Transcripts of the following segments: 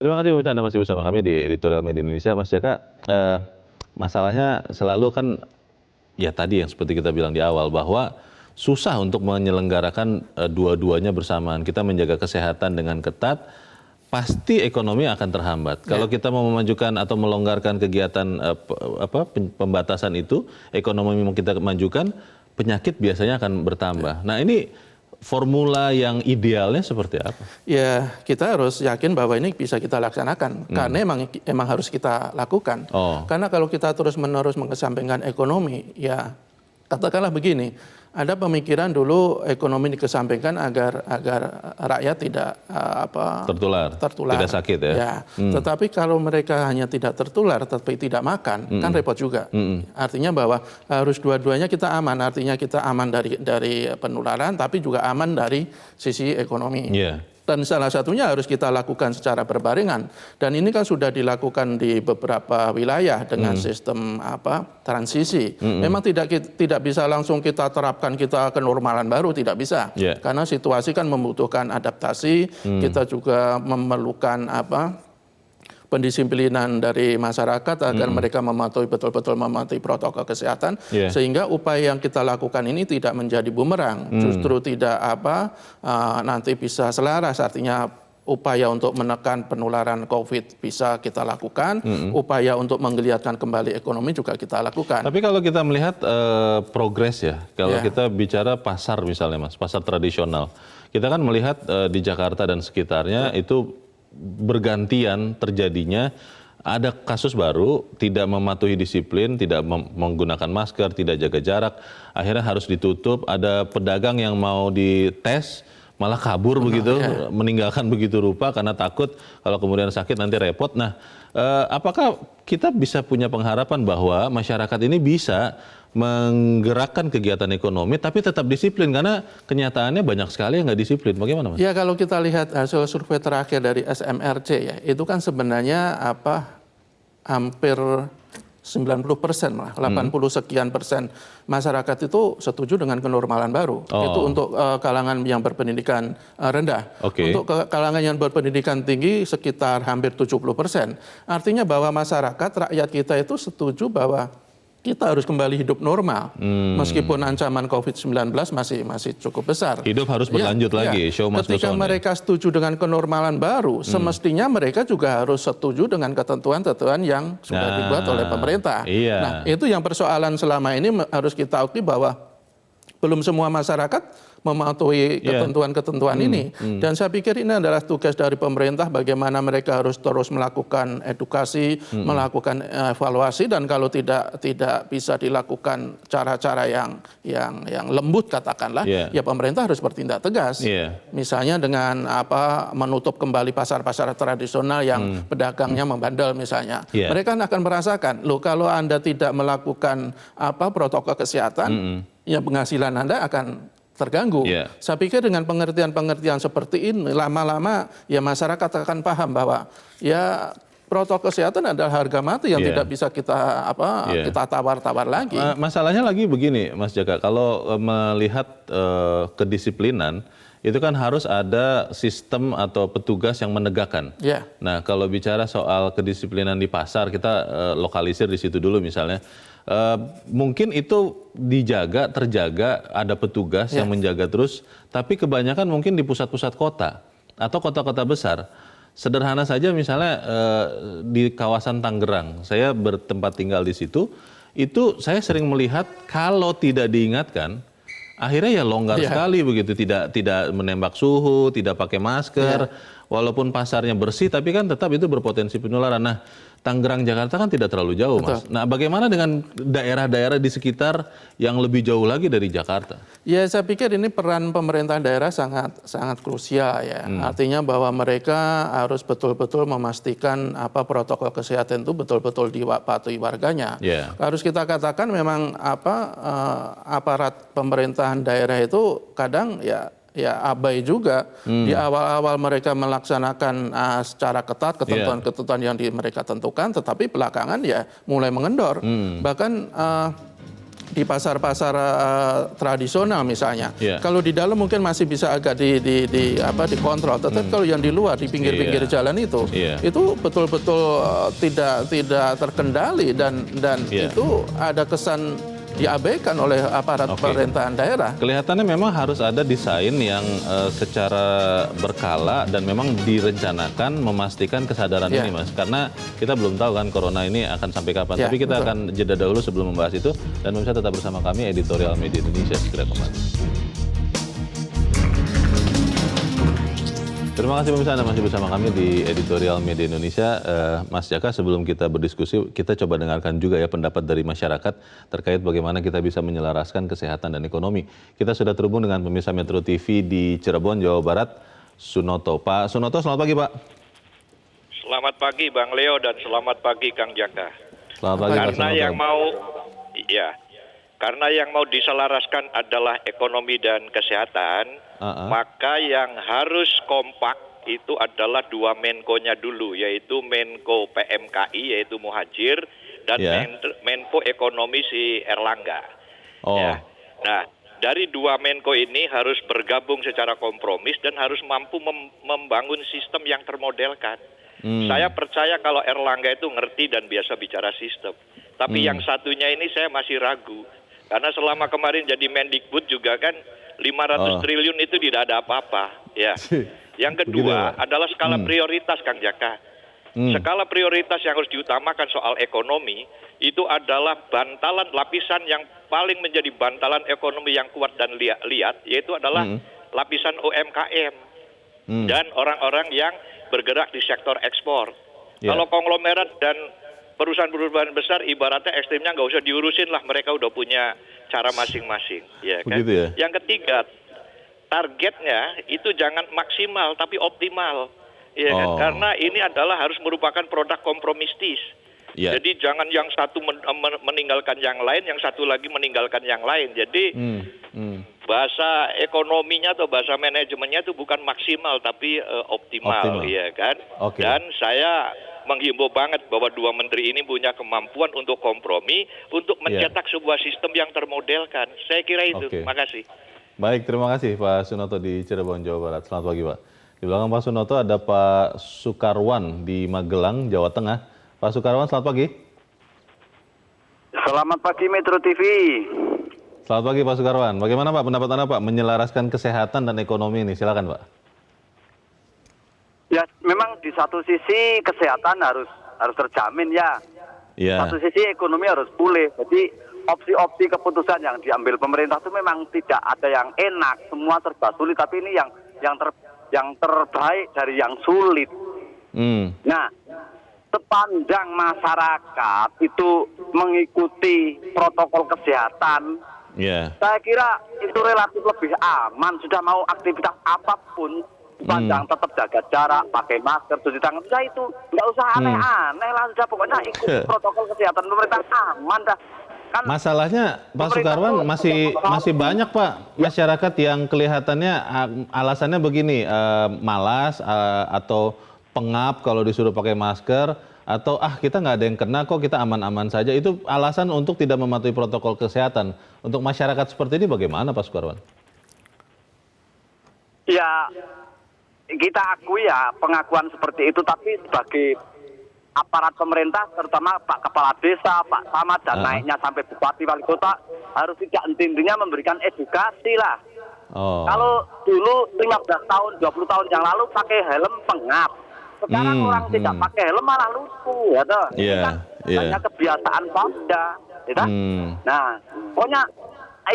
Terima kasih Anda masih bersama kami di Editorial Media Indonesia, Mas Jaka. Masalahnya selalu kan ya tadi yang seperti kita bilang di awal bahwa susah untuk menyelenggarakan dua-duanya bersamaan. Kita menjaga kesehatan dengan ketat, pasti ekonomi akan terhambat. Kalau kita mau memajukan atau melonggarkan kegiatan pembatasan itu, ekonomi mau kita majukan, penyakit biasanya akan bertambah. Nah ini formula yang idealnya seperti apa? Ya, kita harus yakin bahwa ini bisa kita laksanakan. Karena emang harus kita lakukan. Karena kalau kita terus-menerus mengesampingkan ekonomi, ya katakanlah begini, ada pemikiran dulu ekonomi dikesampingkan agar rakyat tidak tertular, tidak sakit ya. Tetapi kalau mereka hanya tidak tertular tapi tidak makan, kan repot juga. Artinya bahwa harus dua-duanya kita aman. Artinya kita aman dari penularan, tapi juga aman dari sisi ekonomi. Dan salah satunya harus kita lakukan secara berbarengan. Dan ini kan sudah dilakukan di beberapa wilayah dengan sistem transisi. Memang tidak bisa langsung kita terapkan kita kenormalan baru, tidak bisa. Karena situasi kan membutuhkan adaptasi. Kita juga memerlukan pendisiplinan dari masyarakat agar mereka betul-betul mematuhi protokol kesehatan, sehingga upaya yang kita lakukan ini tidak menjadi bumerang, justru tidak nanti bisa selaras. Artinya upaya untuk menekan penularan COVID bisa kita lakukan, upaya untuk menggeliatkan kembali ekonomi juga kita lakukan. Tapi kalau kita melihat progres ya, kalau kita bicara pasar misalnya Mas, pasar tradisional, kita kan melihat di Jakarta dan sekitarnya itu bergantian terjadinya, ada kasus baru, tidak mematuhi disiplin, tidak menggunakan masker, tidak jaga jarak, akhirnya harus ditutup. Ada pedagang yang mau dites malah kabur begitu, meninggalkan begitu rupa karena takut kalau kemudian sakit nanti repot. Nah, apakah kita bisa punya pengharapan bahwa masyarakat ini bisa menggerakkan kegiatan ekonomi tapi tetap disiplin, karena kenyataannya banyak sekali yang nggak disiplin. Bagaimana Mas? Ya, kalau kita lihat hasil survei terakhir dari SMRC ya, itu kan sebenarnya hampir 90% malah 80 sekian persen masyarakat itu setuju dengan kenormalan baru. Itu untuk kalangan yang berpendidikan rendah. Untuk kalangan yang berpendidikan tinggi sekitar hampir 70%. Artinya bahwa masyarakat, rakyat kita itu setuju bahwa kita harus kembali hidup normal, meskipun ancaman COVID-19 masih cukup besar. Hidup harus berlanjut lagi, show must go on. Ketika mereka setuju dengan kenormalan baru, semestinya mereka juga harus setuju dengan ketentuan-ketentuan yang sudah dibuat oleh pemerintah. Nah, itu yang persoalan selama ini harus kita akui bahwa belum semua masyarakat mematuhi ketentuan-ketentuan ini. Dan saya pikir ini adalah tugas dari pemerintah, bagaimana mereka harus terus melakukan edukasi, melakukan evaluasi, dan kalau tidak bisa dilakukan cara-cara yang lembut katakanlah, ya pemerintah harus bertindak tegas. Misalnya dengan menutup kembali pasar-pasar tradisional yang pedagangnya membandel misalnya. Mereka akan merasakan, loh kalau Anda tidak melakukan protokol kesehatan, ya penghasilan Anda akan terganggu. Saya pikir dengan pengertian-pengertian seperti ini, lama-lama ya masyarakat akan paham bahwa ya protokol kesehatan adalah harga mati yang tidak bisa kita kita tawar-tawar lagi. Masalahnya lagi begini, Mas Jaka, kalau melihat kedisiplinan itu kan harus ada sistem atau petugas yang menegakkan. Nah, kalau bicara soal kedisiplinan di pasar, kita lokalisir di situ dulu misalnya. Mungkin itu terjaga, ada petugas yang menjaga terus, tapi kebanyakan mungkin di pusat-pusat kota atau kota-kota besar. Sederhana saja misalnya di kawasan Tangerang, saya bertempat tinggal di situ, itu saya sering melihat kalau tidak diingatkan, akhirnya ya longgar sekali begitu, tidak menembak suhu, tidak pakai masker, walaupun pasarnya bersih, tapi kan tetap itu berpotensi penularan. Nah, Tangerang, Jakarta kan tidak terlalu jauh, Mas. Nah, bagaimana dengan daerah-daerah di sekitar yang lebih jauh lagi dari Jakarta? Ya, saya pikir ini peran pemerintah daerah sangat krusial ya. Artinya bahwa mereka harus betul-betul memastikan protokol kesehatan itu betul-betul dipatuhi warganya. Harus kita katakan memang aparat pemerintahan daerah itu kadang ya abai juga. Di awal-awal mereka melaksanakan secara ketat ketentuan-ketentuan yang mereka tentukan, tetapi belakangan ya mulai mengendor. Bahkan di pasar-pasar tradisional misalnya. Yeah. Kalau di dalam mungkin masih bisa agak dikontrol. Tetapi kalau yang di luar di pinggir-pinggir jalan itu betul-betul tidak terkendali dan itu ada kesan diabaikan oleh aparat pemerintahan daerah. Kelihatannya memang harus ada desain yang secara berkala dan memang direncanakan memastikan kesadaran ini, Mas. Karena kita belum tahu kan corona ini akan sampai kapan. Tapi kita akan jeda dahulu sebelum membahas itu. Dan pemirsa tetap bersama kami, Editorial Media Indonesia. Segera kembali. Terima kasih pemirsa, Anda masih bersama kami di Editorial Media Indonesia. Mas Jaka, sebelum kita berdiskusi, kita coba dengarkan juga ya pendapat dari masyarakat terkait bagaimana kita bisa menyelaraskan kesehatan dan ekonomi. Kita sudah terhubung dengan pemirsa Metro TV di Cirebon, Jawa Barat, Sunoto. Pak Sunoto, selamat pagi Pak. Selamat pagi Bang Leo dan selamat pagi Kang Jaka. Selamat pagi Pak Sunoto. Karena yang mau diselaraskan adalah ekonomi dan kesehatan, maka yang harus kompak itu adalah dua Menko-nya dulu, yaitu Menko PMKI, yaitu Muhadjir, dan Menko Ekonomi si Erlangga. Nah, dari dua Menko ini harus bergabung secara kompromis dan harus mampu membangun sistem yang termodelkan. Saya percaya kalau Erlangga itu ngerti dan biasa bicara sistem. Tapi yang satunya ini saya masih ragu. Karena selama kemarin jadi Mendikbud juga kan 500 triliun itu tidak ada apa-apa. Ya. Yang kedua adalah skala prioritas, Kang Jaka. Skala prioritas yang harus diutamakan soal ekonomi itu adalah bantalan lapisan yang paling menjadi bantalan ekonomi yang kuat dan liat, yaitu adalah lapisan UMKM dan orang-orang yang bergerak di sektor ekspor. Kalau konglomerat dan perusahaan-perusahaan besar ibaratnya ekstrimnya nggak usah diurusin lah, mereka udah punya cara masing-masing. Ya, kan? Yang ketiga, targetnya itu jangan maksimal tapi optimal. Ya, kan? Karena ini adalah harus merupakan produk kompromistis. Jadi jangan yang satu meninggalkan yang lain, yang satu lagi meninggalkan yang lain. Jadi bahasa ekonominya atau bahasa manajemennya itu bukan maksimal tapi optimal. Ya kan? Dan saya menghimbau banget bahwa dua menteri ini punya kemampuan untuk kompromi, untuk mencetak sebuah sistem yang termodelkan. Saya kira itu. Terima kasih. Baik, terima kasih Pak Sunoto di Cirebon, Jawa Barat. Selamat pagi Pak. Di belakang Pak Sunoto ada Pak Sukarwan di Magelang, Jawa Tengah. Pak Sukarwan, selamat pagi. Selamat pagi Metro TV. Selamat pagi Pak Sukarwan. Bagaimana Pak pendapat Anda Pak menyelaraskan kesehatan dan ekonomi ini? Silakan Pak. Ya, memang di satu sisi kesehatan harus terjamin ya. Satu sisi ekonomi harus pulih. Jadi opsi-opsi keputusan yang diambil pemerintah itu memang tidak ada yang enak, semua serba sulit. Tapi ini yang terbaik dari yang sulit. Nah, sepanjang masyarakat itu mengikuti protokol kesehatan, saya kira itu relatif lebih aman. Sudah mau aktivitas apapun, sepanjang tetap jaga jarak, pakai masker, cuci tangan, sudah itu nggak usah aneh-aneh lah, sudah pokoknya ikut protokol kesehatan pemerintah, aman dah. Kan masalahnya Pak Sukarwan masih banyak Pak masyarakat yang kelihatannya alasannya begini, malas atau pengap kalau disuruh pakai masker, atau kita nggak ada yang kena kok, kita aman-aman saja. Itu alasan untuk tidak mematuhi protokol kesehatan. Untuk masyarakat seperti ini bagaimana Pak Sukarwan? Ya, kita akui ya pengakuan seperti itu, tapi sebagai aparat pemerintah, terutama Pak Kepala Desa, Pak Camat, dan naiknya sampai Bupati Wali Kota, harus tidak henti-hentinya memberikan edukasi lah. Kalau dulu 15 tahun, 20 tahun yang lalu pakai helm pengap. Sekarang orang tidak pakai helm malah lucu, ya toh. Hanya kebiasaan saja, ya. Nah, pokoknya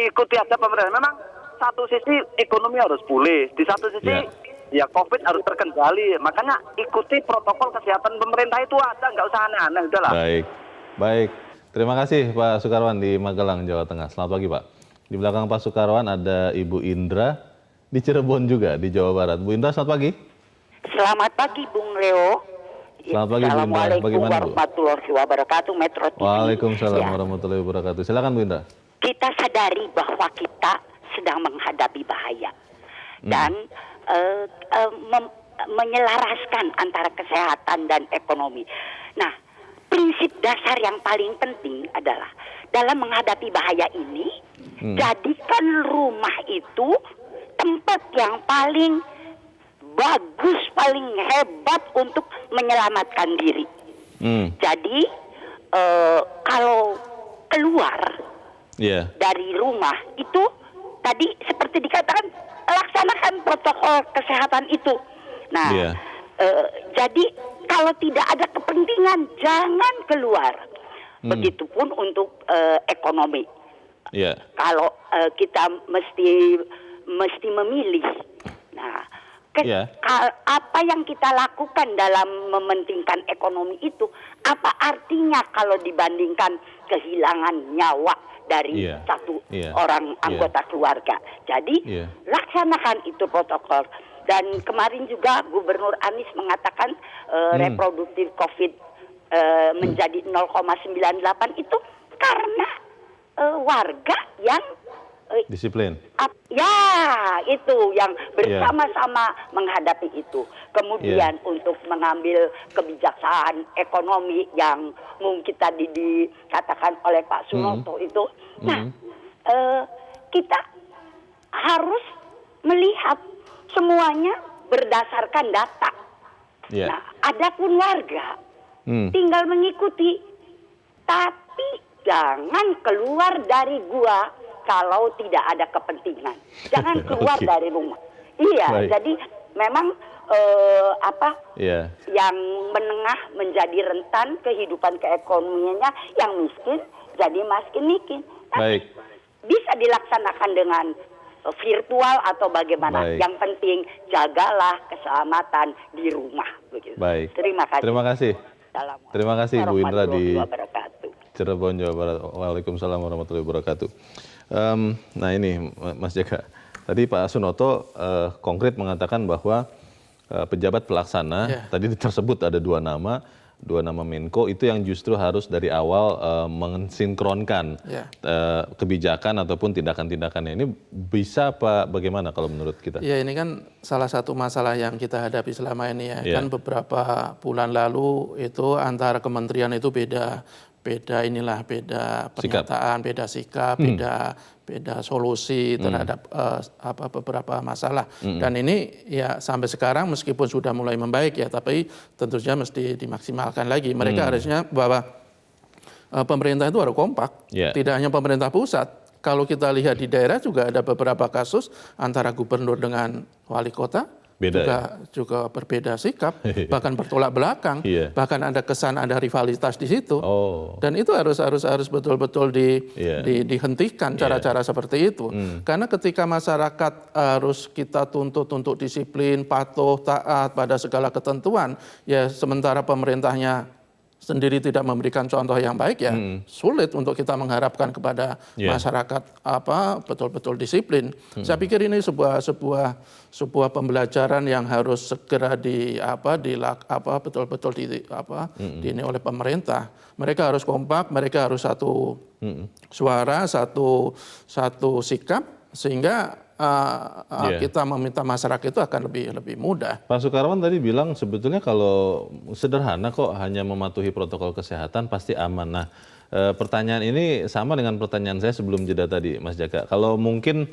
ikuti aja pemerintah. Memang satu sisi ekonomi harus pulih, di satu sisi ya COVID harus terkendali. Makanya ikuti protokol kesehatan pemerintah itu aja, nggak usah aneh-aneh, udahlah. Baik. Terima kasih Pak Sukarwan di Magelang, Jawa Tengah. Selamat pagi Pak. Di belakang Pak Sukarwan ada Ibu Indra di Cirebon juga di Jawa Barat. Bu Indra, selamat pagi. Selamat pagi Bung Leo. Selamat pagi Bu Indra. Bagaimana Bu? Warahmatullahi wabarakatuh, Metro TV. Waalaikumsalam warahmatullahi wabarakatuh. Silakan Bu Indra. Kita sadari bahwa kita sedang menghadapi bahaya dan menyelaraskan antara kesehatan dan ekonomi. Nah, prinsip dasar yang paling penting adalah dalam menghadapi bahaya ini, jadikan rumah itu tempat yang paling bagus, paling hebat untuk menyelamatkan diri. Jadi kalau keluar dari rumah itu tadi seperti dikatakan, laksanakan protokol kesehatan itu. Nah, jadi kalau tidak ada kepentingan jangan keluar. Begitupun untuk ekonomi. Kalau kita mesti memilih. Nah, apa yang kita lakukan dalam mementingkan ekonomi itu, apa artinya kalau dibandingkan kehilangan nyawa dari satu orang anggota keluarga. Jadi laksanakan itu protokol. Dan kemarin juga Gubernur Anies mengatakan reproduktif COVID menjadi 0,98 itu karena warga yang disiplin. Itu yang bersama-sama menghadapi itu. Kemudian untuk mengambil kebijaksanaan ekonomi yang mungkin tadi dikatakan oleh Pak Sunoto itu. Nah, kita harus melihat semuanya berdasarkan data. Nah, adapun warga tinggal mengikuti, tapi jangan keluar dari gua kalau tidak ada kepentingan. Jangan keluar dari rumah. Jadi memang yang menengah menjadi rentan kehidupan keekonomiannya, yang miskin jadi makin miskin. Bisa dilaksanakan dengan virtual atau bagaimana. Yang penting jagalah keselamatan di rumah. Begitu. Terima kasih. Terima kasih Bu Indra di Cirebon, Jawa Barat. Waalaikumsalam warahmatullahi wabarakatuh. Nah ini Mas Jaka, tadi Pak Sunoto konkret mengatakan bahwa pejabat pelaksana, tadi tersebut ada dua nama Menko itu yang justru harus dari awal mensinkronkan kebijakan ataupun tindakan-tindakannya. Ini bisa apa bagaimana kalau menurut kita? Ya, ini kan salah satu masalah yang kita hadapi selama ini ya. Kan beberapa bulan lalu itu antara kementerian itu beda pernyataan, beda sikap, beda solusi terhadap beberapa masalah. Dan ini ya sampai sekarang meskipun sudah mulai membaik ya, tapi tentunya mesti dimaksimalkan lagi. Mereka harusnya bahwa pemerintah itu harus kompak, tidak hanya pemerintah pusat. Kalau kita lihat di daerah juga ada beberapa kasus antara gubernur dengan wali kota. Juga berbeda sikap, bahkan bertolak belakang, bahkan ada kesan ada rivalitas di situ. Dan itu harus betul-betul dihentikan cara-cara seperti itu. Karena ketika masyarakat harus kita tuntut untuk disiplin, patuh, taat pada segala ketentuan, ya sementara pemerintahnya sendiri tidak memberikan contoh yang baik, ya sulit untuk kita mengharapkan kepada masyarakat betul-betul disiplin. Saya pikir ini sebuah pembelajaran yang harus segera betul-betul ini oleh pemerintah. Mereka harus kompak, mereka harus satu suara, satu sikap, sehingga kita meminta masyarakat itu akan lebih mudah. Pak Sukarwan tadi bilang sebetulnya kalau sederhana kok, hanya mematuhi protokol kesehatan pasti aman. Nah, pertanyaan ini sama dengan pertanyaan saya sebelum jeda tadi, Mas Jaka. Kalau mungkin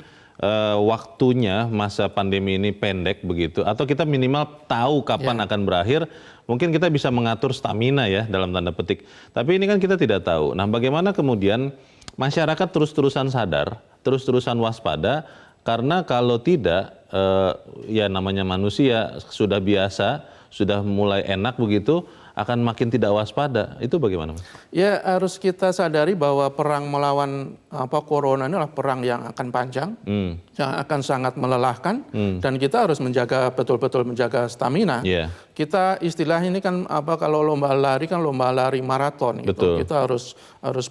waktunya masa pandemi ini pendek begitu, atau kita minimal tahu kapan akan berakhir, mungkin kita bisa mengatur stamina ya dalam tanda petik. Tapi ini kan kita tidak tahu. Nah, bagaimana kemudian masyarakat terus-terusan sadar, terus-terusan waspada? Karena kalau tidak, ya namanya manusia sudah biasa, sudah mulai enak begitu, akan makin tidak waspada. Itu bagaimana, Mas? Ya, harus kita sadari bahwa perang melawan corona ini adalah perang yang akan panjang, yang akan sangat melelahkan, dan kita harus betul-betul menjaga stamina. Kita istilahnya ini kan kalau lomba lari kan lomba lari maraton gitu. Kita harus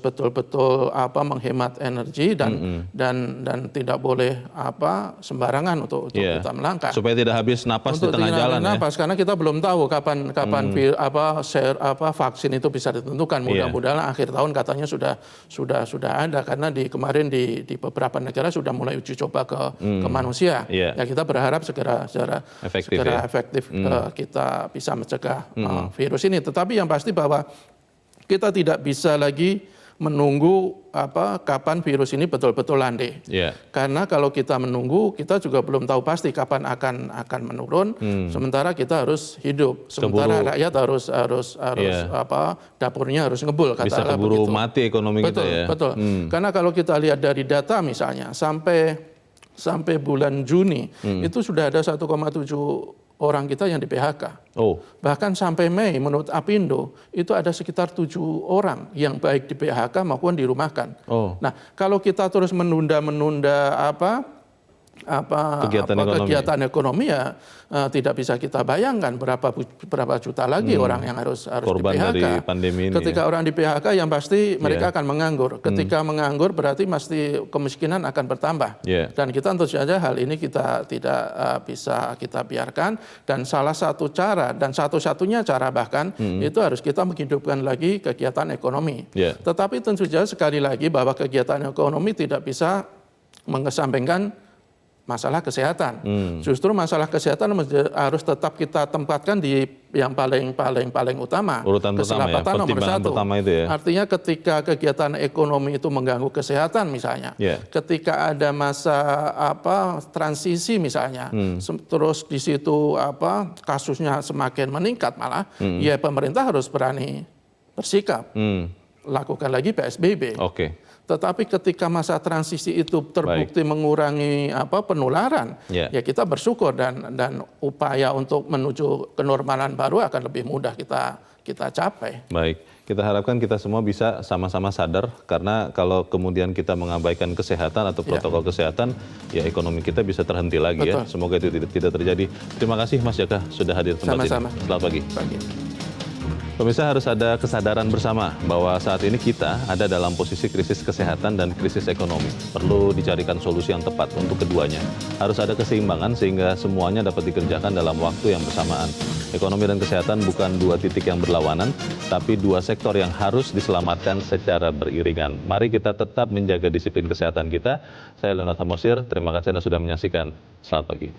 betul-betul menghemat energi dan tidak boleh untuk kita melangkah. Supaya tidak habis napas di tengah jalan ya. Karena kita belum tahu kapan vaksin itu bisa ditentukan. Mudah-mudahan akhir tahun katanya sudah ada, karena kemarin di beberapa negara sudah mulai uji coba ke manusia. Ya, kita berharap segera efektif kita bisa mencegah virus ini. Tetapi yang pasti bahwa kita tidak bisa lagi menunggu kapan virus ini betul-betul landai. Karena kalau kita menunggu, kita juga belum tahu pasti kapan akan menurun. Sementara kita harus hidup. Sementara rakyat harus dapurnya harus ngebul. Bisa keburu mati ekonomi kita ya. Betul. Karena kalau kita lihat dari data misalnya sampai bulan Juni itu sudah ada 1,7 orang kita yang di PHK. Bahkan sampai Mei menurut Apindo itu ada sekitar 7 orang yang baik di PHK maupun dirumahkan. Nah, kalau kita terus menunda kegiatan ekonomi ya tidak bisa kita bayangkan berapa juta lagi orang yang harus korban di PHK. Dari pandemi ini. Ketika orang di PHK yang pasti mereka akan menganggur. Ketika menganggur berarti pasti kemiskinan akan bertambah. Dan kita tentu saja hal ini kita tidak bisa kita biarkan. Dan salah satu cara dan satu-satunya cara bahkan itu harus kita menghidupkan lagi kegiatan ekonomi. Tetapi tentu saja sekali lagi bahwa kegiatan ekonomi tidak bisa mengesampingkan masalah kesehatan. Justru masalah kesehatan harus tetap kita tempatkan di yang paling utama. Urutan keselamatan nomor 1. Itu ya. Artinya ketika kegiatan ekonomi itu mengganggu kesehatan misalnya, ketika ada masa transisi misalnya, terus di situ kasusnya semakin meningkat malah, ya pemerintah harus berani bersikap. Lakukan lagi PSBB. Tetapi ketika masa transisi itu terbukti mengurangi penularan, ya kita bersyukur dan upaya untuk menuju kenormalan baru akan lebih mudah kita capai. Baik, kita harapkan kita semua bisa sama-sama sadar karena kalau kemudian kita mengabaikan kesehatan atau protokol kesehatan, ya ekonomi kita bisa terhenti lagi. Ya. Semoga itu tidak terjadi. Terima kasih Mas Jaka sudah hadir tempat ini. Selamat pagi. Pemirsa, harus ada kesadaran bersama bahwa saat ini kita ada dalam posisi krisis kesehatan dan krisis ekonomi. Perlu dicarikan solusi yang tepat untuk keduanya. Harus ada keseimbangan sehingga semuanya dapat dikerjakan dalam waktu yang bersamaan. Ekonomi dan kesehatan bukan dua titik yang berlawanan, tapi dua sektor yang harus diselamatkan secara beriringan. Mari kita tetap menjaga disiplin kesehatan kita. Saya Leonard Samosir, terima kasih Anda sudah menyaksikan. Selamat pagi.